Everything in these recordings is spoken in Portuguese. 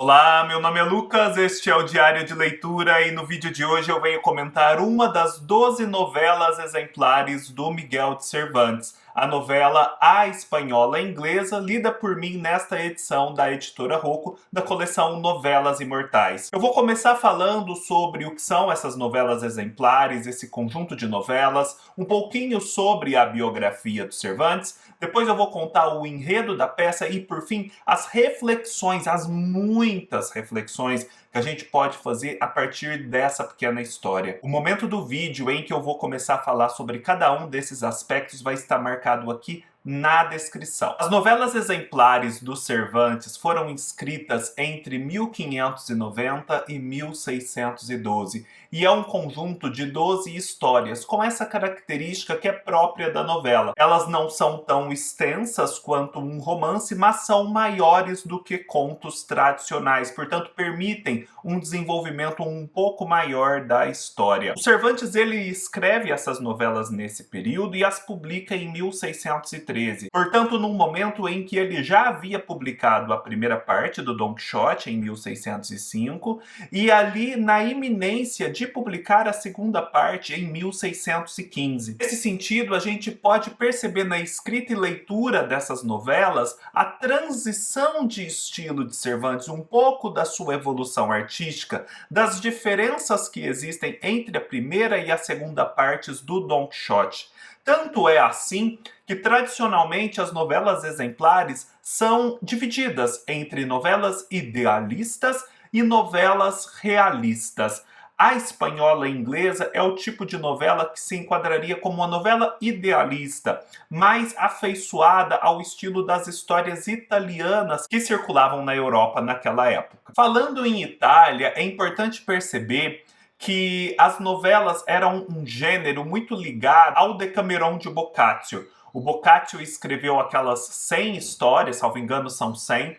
Olá, meu nome é Lucas, este é o Diário de Leitura e no vídeo de hoje eu venho comentar uma das 12 novelas exemplares do Miguel de Cervantes, a novela A Espanhola Inglesa, lida por mim nesta edição da editora Rocco, da coleção Novelas Imortais. Eu vou começar falando sobre o que são essas novelas exemplares, esse conjunto de novelas, um pouquinho sobre a biografia do Cervantes, depois eu vou contar o enredo da peça e, por fim, as reflexões, as muitas reflexões que a gente pode fazer a partir dessa pequena história. O momento do vídeo em que eu vou começar a falar sobre cada um desses aspectos vai estar marcado aqui na descrição. As novelas exemplares do Cervantes foram escritas entre 1590 e 1612 e é um conjunto de 12 histórias com essa característica que é própria da novela. Elas não são tão extensas quanto um romance, mas são maiores do que contos tradicionais, portanto permitem um desenvolvimento um pouco maior da história. O Cervantes ele escreve essas novelas nesse período e as publica em 1613. Portanto, num momento em que ele já havia publicado a primeira parte do Dom Quixote, em 1605, e ali na iminência de publicar a segunda parte em 1615. Nesse sentido, a gente pode perceber na escrita e leitura dessas novelas a transição de estilo de Cervantes, um pouco da sua evolução artística, das diferenças que existem entre a primeira e a segunda partes do Dom Quixote. Tanto é assim que, tradicionalmente, as novelas exemplares são divididas entre novelas idealistas e novelas realistas. A Espanhola Inglesa é o tipo de novela que se enquadraria como uma novela idealista, mais afeiçoada ao estilo das histórias italianas que circulavam na Europa naquela época. Falando em Itália, é importante perceber que as novelas eram um gênero muito ligado ao Decameron de Boccaccio. O Boccaccio escreveu aquelas 100 histórias, salvo engano são 100,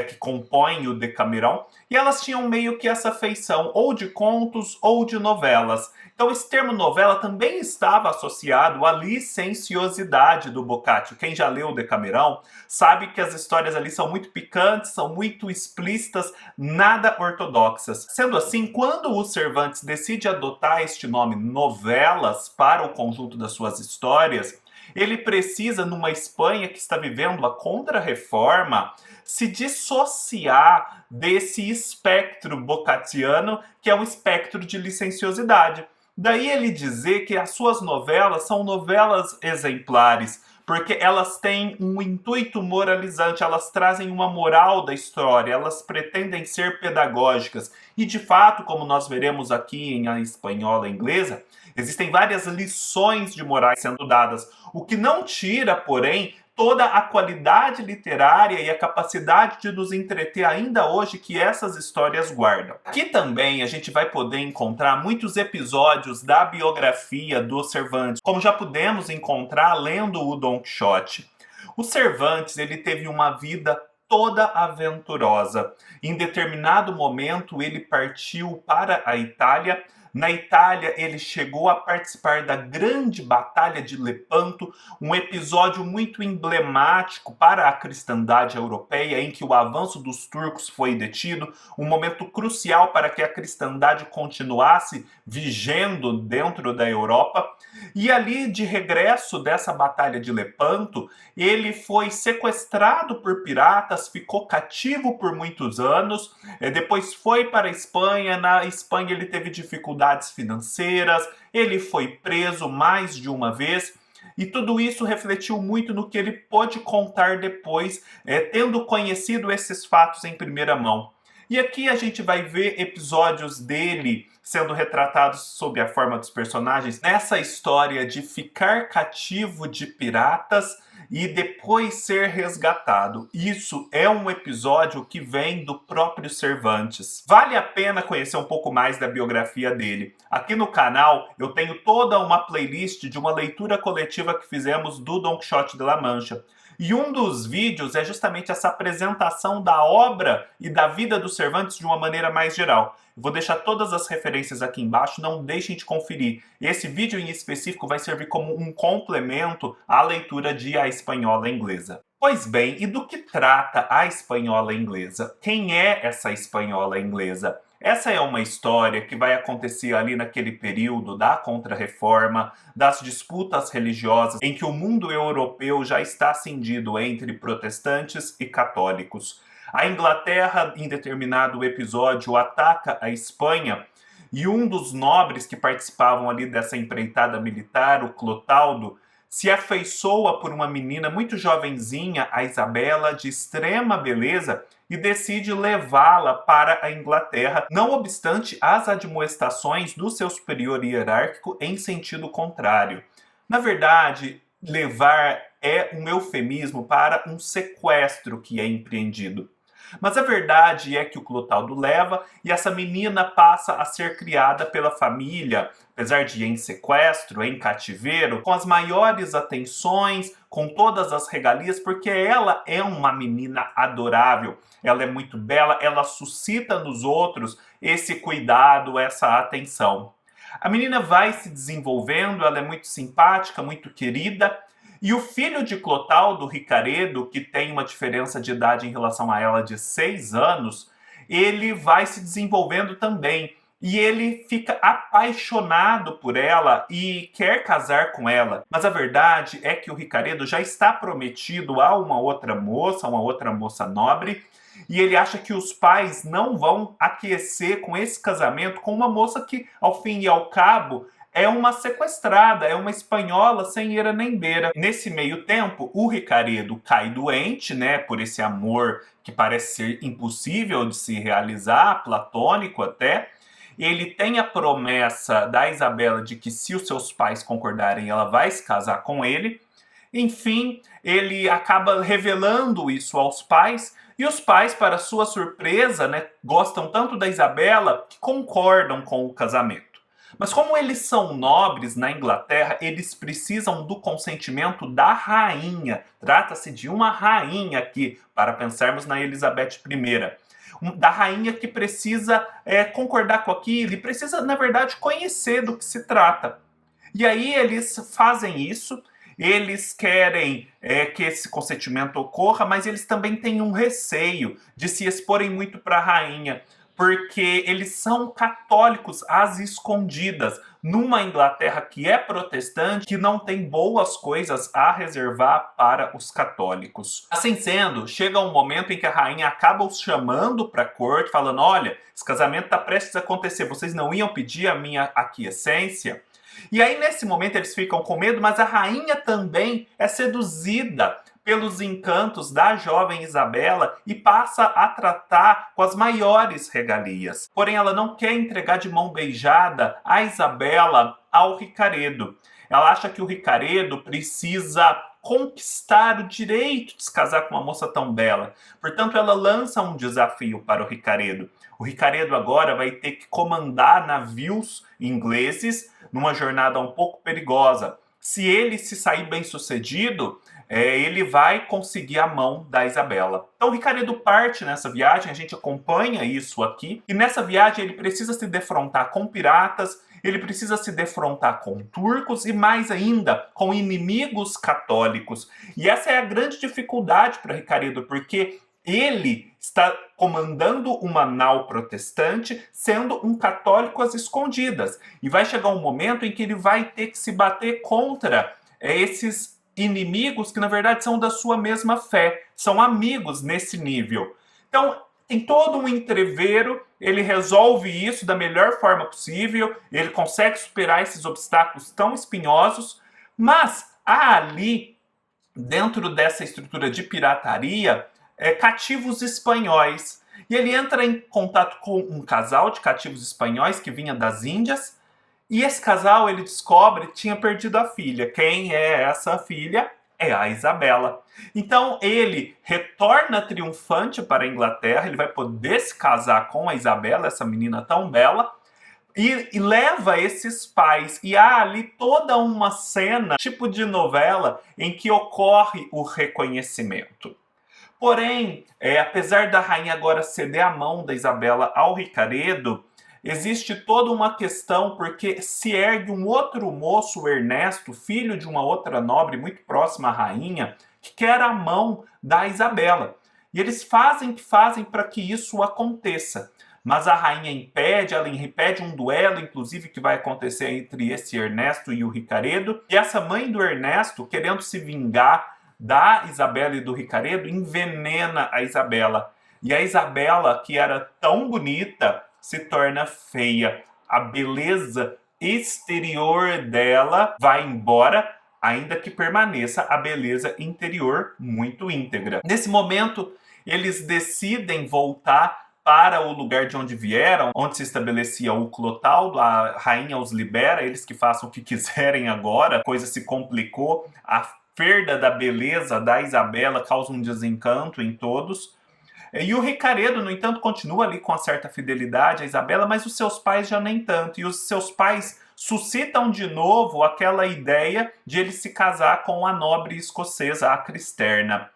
que compõem o Decameron, e elas tinham meio que essa feição ou de contos ou de novelas. Então esse termo novela também estava associado à licenciosidade do Boccaccio. Quem já leu o Decameron sabe que as histórias ali são muito picantes, são muito explícitas, nada ortodoxas. Sendo assim, quando o Cervantes decide adotar este nome novelas para o conjunto das suas histórias, ele precisa, numa Espanha que está vivendo a Contra-Reforma, se dissociar desse espectro boccacciano, que é um espectro de licenciosidade. Daí ele dizer que as suas novelas são novelas exemplares, porque elas têm um intuito moralizante, elas trazem uma moral da história, elas pretendem ser pedagógicas. E de fato, como nós veremos aqui em A Espanhola Inglesa, existem várias lições de morais sendo dadas, o que não tira, porém, toda a qualidade literária e a capacidade de nos entreter ainda hoje que essas histórias guardam. Aqui também a gente vai poder encontrar muitos episódios da biografia do Cervantes, como já pudemos encontrar lendo o Dom Quixote. O Cervantes ele teve uma vida toda aventurosa. Em determinado momento ele partiu para a Itália. Na Itália, ele chegou a participar da Grande Batalha de Lepanto, um episódio muito emblemático para a cristandade europeia, em que o avanço dos turcos foi detido, um momento crucial para que a cristandade continuasse vigendo dentro da Europa. E ali, de regresso dessa Batalha de Lepanto, ele foi sequestrado por piratas, ficou cativo por muitos anos, depois foi para a Espanha. Na Espanha ele teve dificuldades financeiras, ele foi preso mais de uma vez, e tudo isso refletiu muito no que ele pôde contar depois, tendo conhecido esses fatos em primeira mão. E aqui a gente vai ver episódios dele sendo retratados sob a forma dos personagens nessa história de ficar cativo de piratas e depois ser resgatado. Isso é um episódio que vem do próprio Cervantes. Vale a pena conhecer um pouco mais da biografia dele. Aqui no canal eu tenho toda uma playlist de uma leitura coletiva que fizemos do Dom Quixote de La Mancha. E um dos vídeos é justamente essa apresentação da obra e da vida do Cervantes de uma maneira mais geral. Eu vou deixar todas as referências aqui embaixo, não deixem de conferir. Esse vídeo em específico vai servir como um complemento à leitura de A Espanhola Inglesa. Pois bem, e do que trata a espanhola inglesa? Quem é essa espanhola inglesa? Essa é uma história que vai acontecer ali naquele período da Contra-Reforma, das disputas religiosas, em que o mundo europeu já está cindido entre protestantes e católicos. A Inglaterra, em determinado episódio, ataca a Espanha e um dos nobres que participavam ali dessa empreitada militar, o Clotaldo, se afeiçoa por uma menina muito jovenzinha, a Isabela, de extrema beleza, e decide levá-la para a Inglaterra, não obstante as admoestações do seu superior hierárquico em sentido contrário. Na verdade, levar é um eufemismo para um sequestro que é empreendido. Mas a verdade é que o Clotaldo leva e essa menina passa a ser criada pela família, apesar de em sequestro, em cativeiro, com as maiores atenções, com todas as regalias, porque ela é uma menina adorável, ela é muito bela, ela suscita nos outros esse cuidado, essa atenção. A menina vai se desenvolvendo, ela é muito simpática, muito querida, e o filho de Clotaldo, Ricaredo, que tem uma diferença de idade em relação a ela de 6 anos, ele vai se desenvolvendo também. E ele fica apaixonado por ela e quer casar com ela. Mas a verdade é que o Ricaredo já está prometido a uma outra moça nobre, e ele acha que os pais não vão aquecer com esse casamento com uma moça que, ao fim e ao cabo, é uma sequestrada, é uma espanhola sem eira nem beira. Nesse meio tempo, o Ricaredo cai doente, né, por esse amor que parece ser impossível de se realizar, platônico até. Ele tem a promessa da Isabela de que se os seus pais concordarem, ela vai se casar com ele. Enfim, ele acaba revelando isso aos pais, e os pais, para sua surpresa, né, gostam tanto da Isabela que concordam com o casamento. Mas como eles são nobres na Inglaterra, eles precisam do consentimento da rainha. Trata-se de uma rainha aqui, para pensarmos na Elizabeth I. Da rainha que precisa concordar com aquilo e precisa, na verdade, conhecer do que se trata. E aí eles fazem isso, eles querem que esse consentimento ocorra, mas eles também têm um receio de se exporem muito para a rainha, porque eles são católicos às escondidas, numa Inglaterra que é protestante, que não tem boas coisas a reservar para os católicos. Assim sendo, chega um momento em que a rainha acaba os chamando para a corte, falando: olha, esse casamento está prestes a acontecer, vocês não iam pedir a minha aquiescência? E aí, nesse momento, eles ficam com medo, mas a rainha também é seduzida pelos encantos da jovem Isabela e passa a tratar com as maiores regalias. Porém, ela não quer entregar de mão beijada a Isabela ao Ricaredo. Ela acha que o Ricaredo precisa conquistar o direito de se casar com uma moça tão bela. Portanto, ela lança um desafio para o Ricaredo. O Ricaredo agora vai ter que comandar navios ingleses numa jornada um pouco perigosa. Se ele se sair bem sucedido, ele vai conseguir a mão da Isabela. Então o Ricaredo parte nessa viagem, a gente acompanha isso aqui, e nessa viagem ele precisa se defrontar com piratas, ele precisa se defrontar com turcos e mais ainda com inimigos católicos. E essa é a grande dificuldade para Ricaredo, porque ele está comandando uma nau protestante, sendo um católico às escondidas. E vai chegar um momento em que ele vai ter que se bater contra esses inimigos que, na verdade, são da sua mesma fé. São amigos nesse nível. Então, tem todo um entrevero, ele resolve isso da melhor forma possível, ele consegue superar esses obstáculos tão espinhosos, mas há ali, dentro dessa estrutura de pirataria, cativos espanhóis. E ele entra em contato com um casal de cativos espanhóis que vinha das Índias, e esse casal, ele descobre que tinha perdido a filha. Quem é essa filha? É a Isabela. Então ele retorna triunfante para a Inglaterra, ele vai poder se casar com a Isabela, essa menina tão bela, e leva esses pais. E há ali toda uma cena, tipo de novela, em que ocorre o reconhecimento. Porém, apesar da rainha agora ceder a mão da Isabela ao Ricaredo, existe toda uma questão porque se ergue um outro moço, Ernesto, filho de uma outra nobre muito próxima à rainha, que quer a mão da Isabela. E eles fazem para que isso aconteça. Mas a rainha impede, ela impede um duelo, inclusive, que vai acontecer entre esse Ernesto e o Ricaredo. E essa mãe do Ernesto, querendo se vingar da Isabela e do Ricaredo, envenena a Isabela. E a Isabela, que era tão bonita, se torna feia. A beleza exterior dela vai embora, ainda que permaneça a beleza interior muito íntegra. Nesse momento, eles decidem voltar para o lugar de onde vieram, onde se estabelecia o Clotaldo. A rainha os libera, eles que façam o que quiserem agora, a coisa se complicou, a perda da beleza da Isabela causa um desencanto em todos. E o Ricaredo, no entanto, continua ali com uma certa fidelidade à Isabela, mas os seus pais já nem tanto. E os seus pais suscitam de novo aquela ideia de ele se casar com a nobre escocesa, a Cristerna.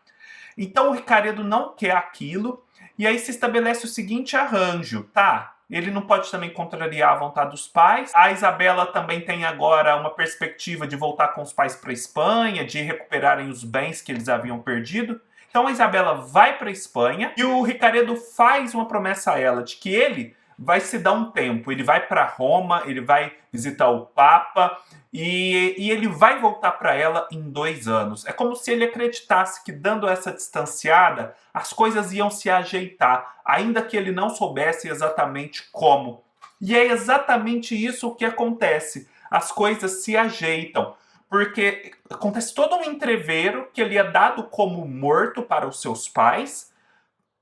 Então o Ricaredo não quer aquilo, e aí se estabelece o seguinte arranjo, tá? Ele não pode também contrariar a vontade dos pais. A Isabela também tem agora uma perspectiva de voltar com os pais para a Espanha, de recuperarem os bens que eles haviam perdido. Então a Isabela vai para a Espanha e o Ricaredo faz uma promessa a ela de que ele vai se dar um tempo. Ele vai para Roma, ele vai visitar o Papa e ele vai voltar para ela em 2 anos. É como se ele acreditasse que, dando essa distanciada, as coisas iam se ajeitar, ainda que ele não soubesse exatamente como. E é exatamente isso que acontece. As coisas se ajeitam, porque acontece todo um entreveiro que ele é dado como morto para os seus pais.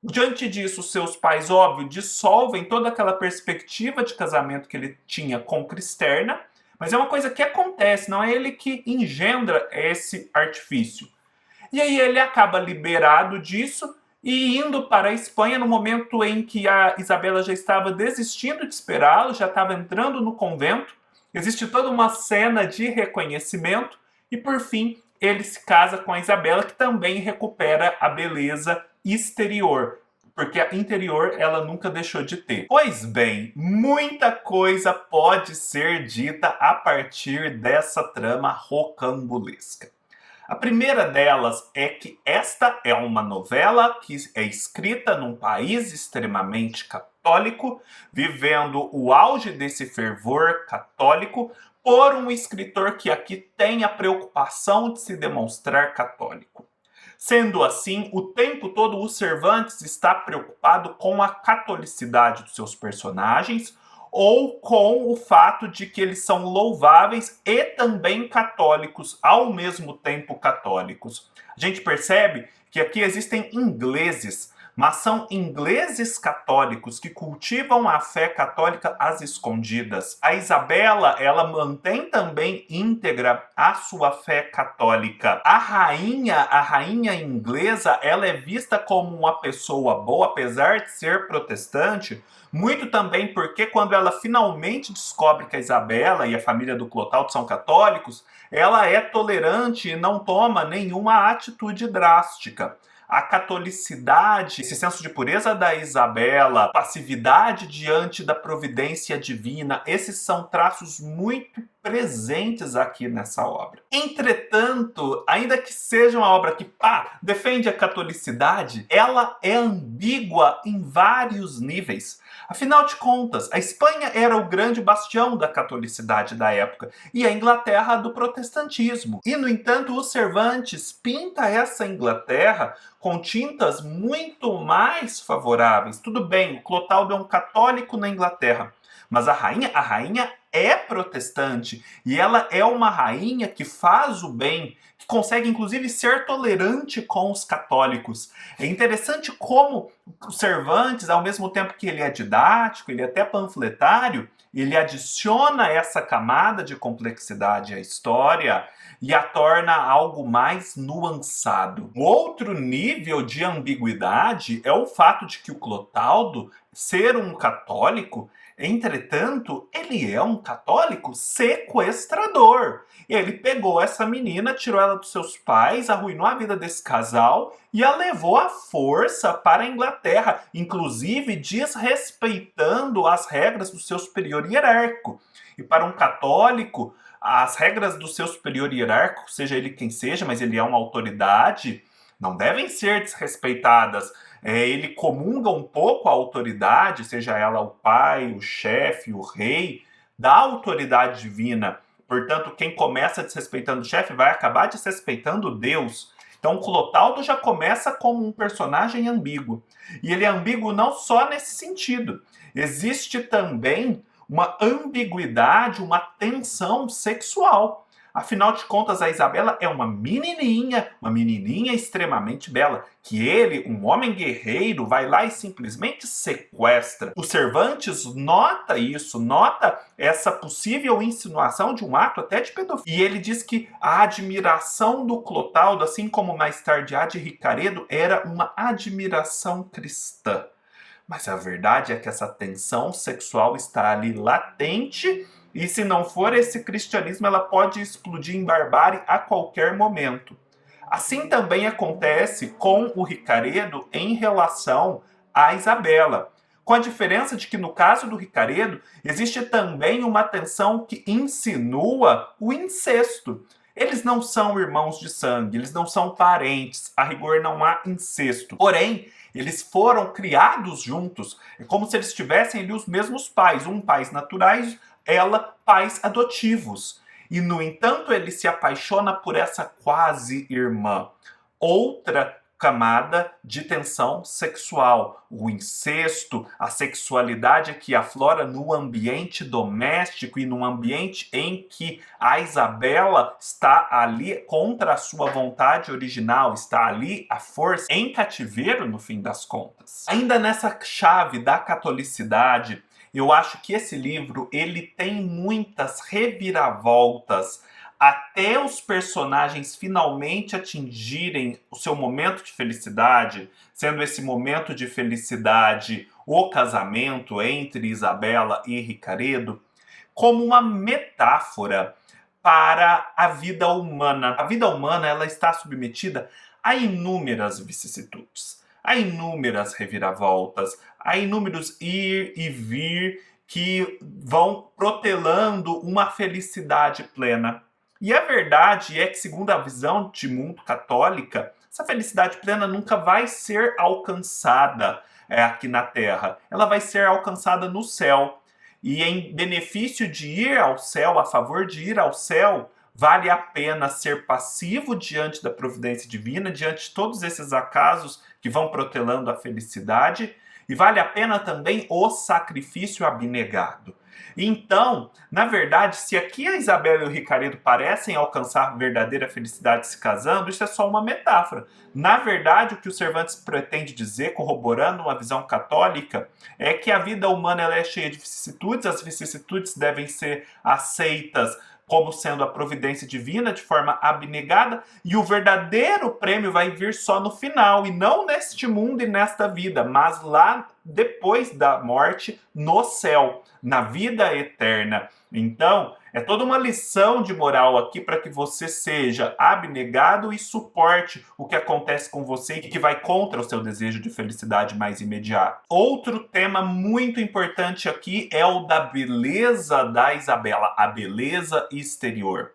Diante disso, seus pais, óbvio, dissolvem toda aquela perspectiva de casamento que ele tinha com Cristerna, mas é uma coisa que acontece, não é ele que engendra esse artifício. E aí ele acaba liberado disso e indo para a Espanha no momento em que a Isabela já estava desistindo de esperá-lo, já estava entrando no convento. Existe toda uma cena de reconhecimento e, por fim, ele se casa com a Isabela, que também recupera a beleza exterior, porque a interior ela nunca deixou de ter. Pois bem, muita coisa pode ser dita a partir dessa trama rocambolesca. A primeira delas é que esta é uma novela que é escrita num país extremamente católico, vivendo o auge desse fervor católico, por um escritor que aqui tem a preocupação de se demonstrar católico. Sendo assim, o tempo todo o Cervantes está preocupado com a catolicidade dos seus personagens ou com o fato de que eles são louváveis e também católicos, ao mesmo tempo católicos. A gente percebe que aqui existem ingleses, mas são ingleses católicos que cultivam a fé católica às escondidas. A Isabela, ela mantém também íntegra a sua fé católica. A rainha inglesa, ela é vista como uma pessoa boa, apesar de ser protestante, muito também porque quando ela finalmente descobre que a Isabela e a família do Clotaldo são católicos, ela é tolerante e não toma nenhuma atitude drástica. A catolicidade, esse senso de pureza da Isabela, passividade diante da providência divina, esses são traços muito presentes aqui nessa obra. Entretanto, ainda que seja uma obra que defende a catolicidade, ela é ambígua em vários níveis. Afinal de contas, a Espanha era o grande bastião da catolicidade da época e a Inglaterra do protestantismo. E, no entanto, o Cervantes pinta essa Inglaterra com tintas muito mais favoráveis. Tudo bem, o Clotaldo é um católico na Inglaterra, mas a rainha é protestante e ela é uma rainha que faz o bem, que consegue inclusive ser tolerante com os católicos. É interessante como o Cervantes, ao mesmo tempo que ele é didático, ele é até panfletário, ele adiciona essa camada de complexidade à história e a torna algo mais nuançado. Um outro nível de ambiguidade é o fato de que o Clotaldo ser um católico, entretanto, ele é um católico sequestrador. Ele pegou essa menina, tirou ela dos seus pais, arruinou a vida desse casal e a levou à força para a Inglaterra, inclusive desrespeitando as regras do seu superior hierárquico. E para um católico, As regras do seu superior hierárquico, seja ele quem seja, mas ele é uma autoridade, não devem ser desrespeitadas. Ele comunga um pouco a autoridade, seja ela o pai, o chefe, o rei, da autoridade divina. Portanto, quem começa desrespeitando o chefe vai acabar desrespeitando Deus. Então, Clotaldo já começa como um personagem ambíguo. E ele é ambíguo não só nesse sentido. Existe também uma ambiguidade, uma tensão sexual. Afinal de contas, a Isabela é uma menininha extremamente bela, que ele, um homem guerreiro, vai lá e simplesmente sequestra. O Cervantes nota isso, nota essa possível insinuação de um ato até de pedofilia. E ele diz que a admiração do Clotaldo, assim como mais tarde a de Ricaredo, era uma admiração cristã. Mas a verdade é que essa tensão sexual está ali latente, e se não for esse cristianismo, ela pode explodir em barbárie a qualquer momento. Assim também acontece com o Ricaredo em relação a Isabela, com a diferença de que no caso do Ricaredo existe também uma tensão que insinua o incesto. Eles não são irmãos de sangue, eles não são parentes, a rigor não há incesto. Porém, eles foram criados juntos, é como se eles tivessem ali os mesmos pais, um pais naturais, ela pais adotivos. E, no entanto, ele se apaixona por essa quase irmã. Outra camada de tensão sexual, o incesto, a sexualidade que aflora no ambiente doméstico e num ambiente em que a Isabela está ali contra a sua vontade original, está ali à força, em cativeiro no fim das contas. Ainda nessa chave da catolicidade, eu acho que esse livro ele tem muitas reviravoltas até os personagens finalmente atingirem o seu momento de felicidade, sendo esse momento de felicidade o casamento entre Isabela e Ricaredo, como uma metáfora para a vida humana. A vida humana ela está submetida a inúmeras vicissitudes, a inúmeras reviravoltas, a inúmeros ir e vir que vão protelando uma felicidade plena. E a verdade é que, segundo a visão de mundo católica, essa felicidade plena nunca vai ser alcançada aqui na Terra. Ela vai ser alcançada no céu. E em benefício de ir ao céu, a favor de ir ao céu, vale a pena ser passivo diante da providência divina, diante de todos esses acasos que vão protelando a felicidade, e vale a pena também o sacrifício abnegado. Então, na verdade, se aqui a Isabela e o Ricaredo parecem alcançar verdadeira felicidade se casando, isso é só uma metáfora. Na verdade, o que o Cervantes pretende dizer, corroborando uma visão católica, é que a vida humana ela é cheia de vicissitudes, as vicissitudes devem ser aceitas como sendo a providência divina de forma abnegada, e o verdadeiro prêmio vai vir só no final, e não neste mundo e nesta vida, mas lá depois da morte, no céu, na vida eterna. Então, é toda uma lição de moral aqui para que você seja abnegado e suporte o que acontece com você e que vai contra o seu desejo de felicidade mais imediata. Outro tema muito importante aqui é o da beleza da Isabela, a beleza exterior.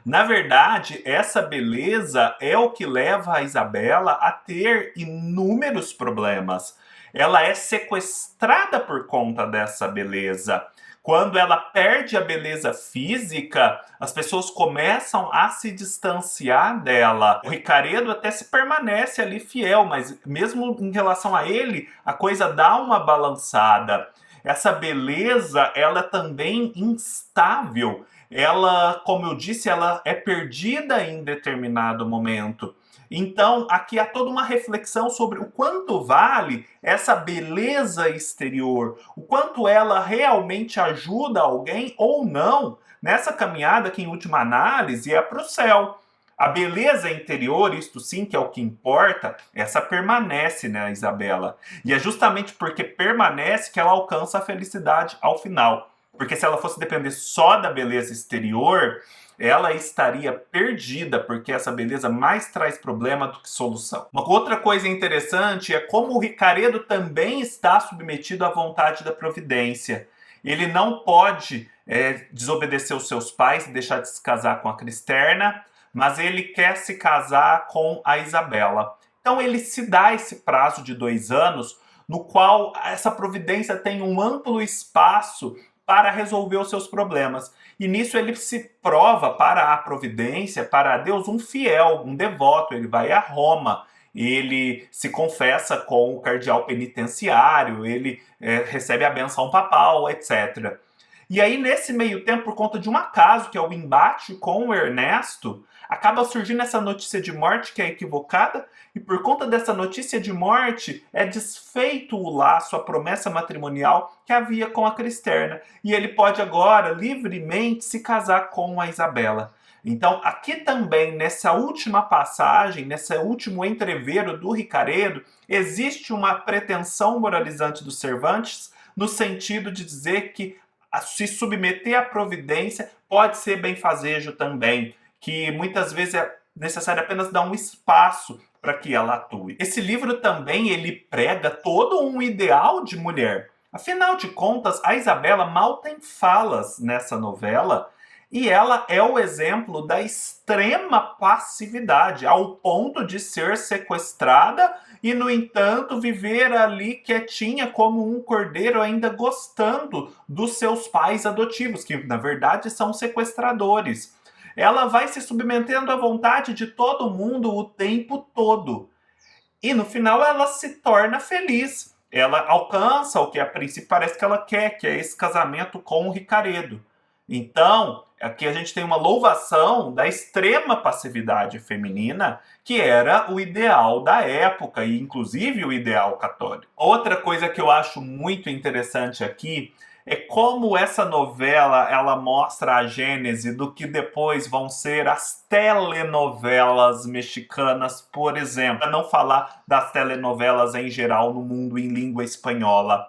Na verdade, essa beleza é o que leva a Isabela a ter inúmeros problemas. Ela é sequestrada por conta dessa beleza. Quando ela perde a beleza física, as pessoas começam a se distanciar dela. O Ricaredo até se permanece ali fiel, mas mesmo em relação a ele, a coisa dá uma balançada. Essa beleza, ela é também instável. Ela, como eu disse, ela é perdida em determinado momento. Então, aqui há toda uma reflexão sobre o quanto vale essa beleza exterior, o quanto ela realmente ajuda alguém ou não nessa caminhada que, em última análise, é para o céu. A beleza interior, isto sim que é o que importa, essa permanece, né, Isabela? E é justamente porque permanece que ela alcança a felicidade ao final. Porque se ela fosse depender só da beleza exterior, ela estaria perdida, porque essa beleza mais traz problema do que solução. Uma outra coisa interessante é como o Ricaredo também está submetido à vontade da providência. Ele não pode desobedecer os seus pais e deixar de se casar com a Cristerna, mas ele quer se casar com a Isabela. Então ele se dá esse prazo de 2 anos, no qual essa providência tem um amplo espaço para resolver os seus problemas. E nisso ele se prova para a providência, para Deus, um fiel, um devoto. Ele vai a Roma, ele se confessa com o cardeal penitenciário, ele recebe a benção papal, etc. E aí, nesse meio tempo, por conta de um acaso, que é o embate com o Ernesto, acaba surgindo essa notícia de morte que é equivocada, e por conta dessa notícia de morte, é desfeito o laço, a promessa matrimonial que havia com a Cristerna. E ele pode agora, livremente, se casar com a Isabela. Então, aqui também, nessa última passagem, nesse último entrevero do Ricaredo, existe uma pretensão moralizante dos Cervantes, no sentido de dizer que se submeter à providência pode ser benfazejo também, que muitas vezes é necessário apenas dar um espaço para que ela atue. Esse livro também ele prega todo um ideal de mulher. Afinal de contas, a Isabela mal tem falas nessa novela, e ela é o exemplo da extrema passividade, ao ponto de ser sequestrada e, no entanto, viver ali quietinha como um cordeiro, ainda gostando dos seus pais adotivos, que na verdade são sequestradores. Ela vai se submetendo à vontade de todo mundo o tempo todo. E no final ela se torna feliz. Ela alcança o que a princípio parece que ela quer, que é esse casamento com o Ricaredo. Então, aqui a gente tem uma louvação da extrema passividade feminina, que era o ideal da época, e inclusive o ideal católico. Outra coisa que eu acho muito interessante aqui é como essa novela ela mostra a gênese do que depois vão ser as telenovelas mexicanas, por exemplo. Para não falar das telenovelas em geral no mundo em língua espanhola.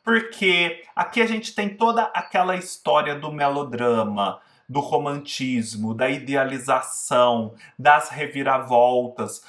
Porque aqui a gente tem toda aquela história do melodrama, do romantismo, da idealização, das reviravoltas,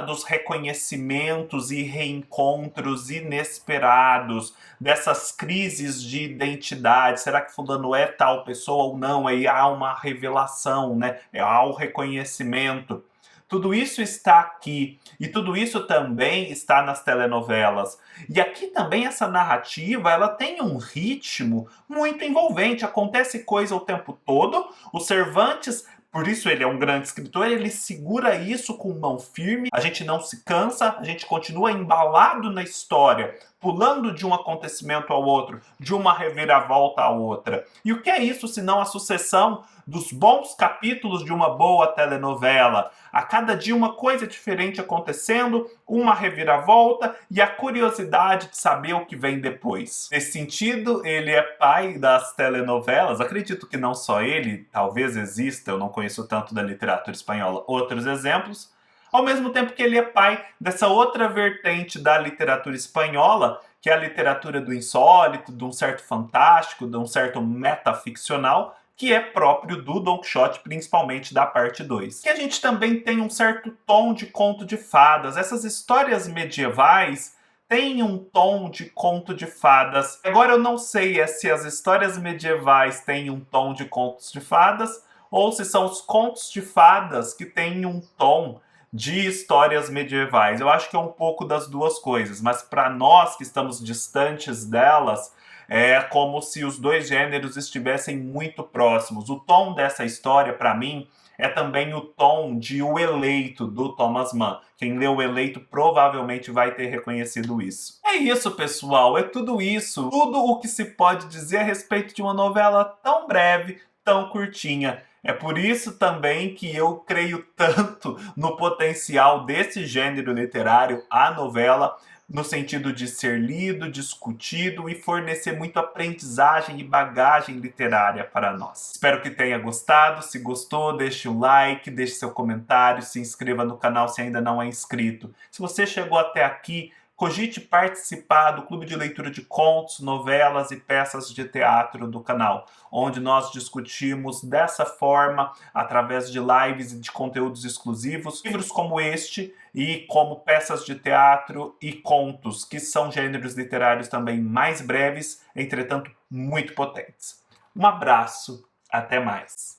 dos reconhecimentos e reencontros inesperados, dessas crises de identidade. Será que fulano é tal pessoa ou não? Aí há uma revelação, né? Há o reconhecimento. Tudo isso está aqui, e tudo isso também está nas telenovelas. E aqui também essa narrativa, ela tem um ritmo muito envolvente, acontece coisa o tempo todo. O Cervantes, por isso ele é um grande escritor, ele segura isso com mão firme, a gente não se cansa, a gente continua embalado na história, pulando de um acontecimento ao outro, de uma reviravolta à outra. E o que é isso senão a sucessão dos bons capítulos de uma boa telenovela? A cada dia uma coisa diferente acontecendo, uma reviravolta e a curiosidade de saber o que vem depois. Nesse sentido, ele é pai das telenovelas. Acredito que não só ele, talvez exista, eu não conheço tanto da literatura espanhola, outros exemplos. Ao mesmo tempo que ele é pai dessa outra vertente da literatura espanhola, que é a literatura do insólito, de um certo fantástico, de um certo metaficcional, que é próprio do Don Quixote, principalmente da parte 2. Que a gente também tem um certo tom de conto de fadas. Essas histórias medievais têm um tom de conto de fadas. Agora eu não sei se as histórias medievais têm um tom de contos de fadas ou se são os contos de fadas que têm um tom de histórias medievais. Eu acho que é um pouco das duas coisas, mas para nós que estamos distantes delas, é como se os dois gêneros estivessem muito próximos. O tom dessa história, para mim, é também o tom de O Eleito, do Thomas Mann. Quem leu O Eleito provavelmente vai ter reconhecido isso. É isso, pessoal. É tudo isso. Tudo o que se pode dizer a respeito de uma novela tão breve, tão curtinha. É por isso também que eu creio tanto no potencial desse gênero literário, a novela, no sentido de ser lido, discutido e fornecer muita aprendizagem e bagagem literária para nós. Espero que tenha gostado. Se gostou, deixe um like, deixe seu comentário, se inscreva no canal se ainda não é inscrito. Se você chegou até aqui, cogite participar do clube de leitura de contos, novelas e peças de teatro do canal, onde nós discutimos dessa forma, através de lives e de conteúdos exclusivos, livros como este e como peças de teatro e contos, que são gêneros literários também mais breves, entretanto muito potentes. Um abraço, até mais!